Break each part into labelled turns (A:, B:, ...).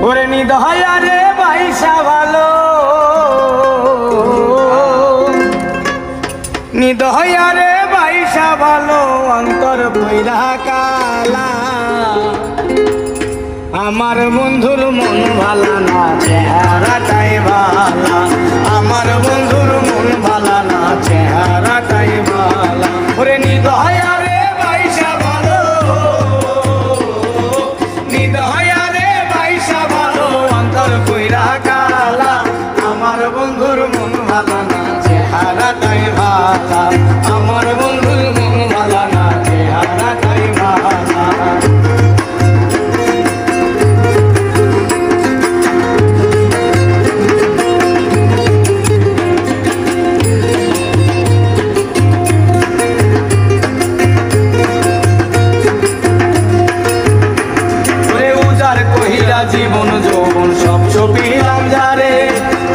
A: ওরে নিদয়া রে বাইসা ভালো, নিদয়া রে বাইসা ভালো, অন্তর বইরা কালা। আমার বন্ধুর মন ভালা না, চেহারাটাই ভালা। আমার বন্ধুর মন ভালা না, চেহারাটাই ভালা। ওরে নিদয়া রে বাইসা ভালো, নিদয়া রে বাইসা ভালো, অন্তর বইরা কালা। আমার বন্ধুর মন ভালা না, চেহারাটাই ভালা। আমার বন্ধুর মন ভালা না, চেহারাটাই ভালা। জীবন যৌবন সব ছবিলাম যারে,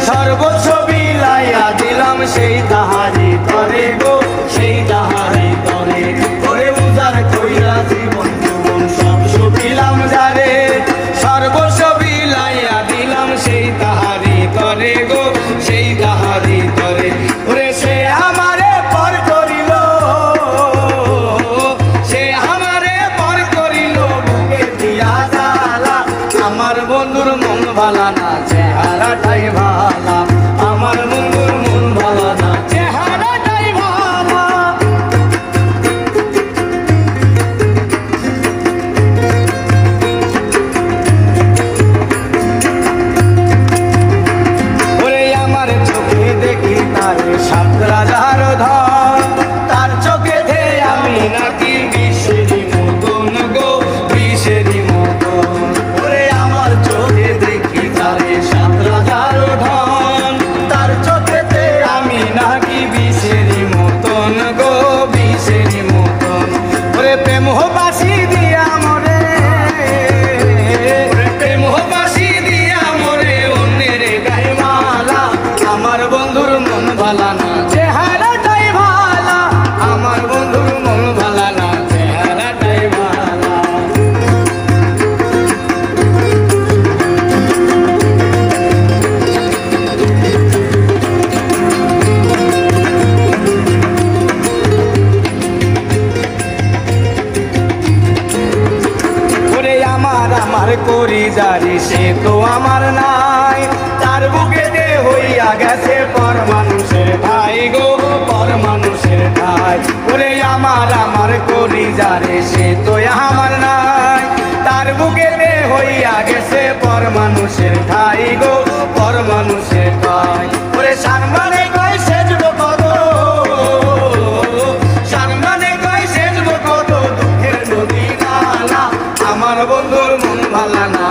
A: সর্বস্ব বিলাইয়া দিলাম সেই তাহারি তরে গো, সেই তাহারি তরে। করে উজার কইরা জীবন যৌবন সব ছবিলাম যারে, সর্বস্ব বিলাইয়া দিলাম সেই তাহারি তরে গো, সেই তাহারি তরে। ওরে সে আমারে পর করিল, সে আমারে পর করিল, বুকে দিয়া জ্বালা। আমার বন্ধুর মন ভালা না, চেহারাটাই ভালা। আমার বন্ধুর মন ভালা না, চেহারাটাই ভালা। ওরে আমার চোখে দেখি তার 7 রাজার ধন, তার চোখে দে আমি নাকি বিষেরই মতন গো, বিষেরই মতন। ওরে আমার চোখে দেখি তারে 7 রাজার ধন, তার চোখেতে আমি নাকি বিষেরই মতন গো, বিষেরই মতন। ওরে প্রেম বাসি দিয়া মরে, প্রেম বাসি দিয়া মরে, অন্যের গায়ে মালা। আমার বন্ধুর মন ভালা না, চেহারাটাই ভালা। আমার বন্ধুর মন ভালা না, চেহারাটাই ভালা। ওরে আমার আমার করি জারি, সে তো আমার নাই। তার বুকেতে হইয়া গেছে পর মানুষের ভাই গো, পর মানুষের ভাই। ওরে আমার আমার করি জারি, সে তো আমার নাই। তার বুকেতে হইয়া গেছে পর মানুষের ভাই গো, পর মানুষের ভাই। ওরে সারমানে কয় সেজব কত, সারমানে কয় সেজব কত, দুঃখের নদী নালা। আমার বন্ধুর মন ভালা না,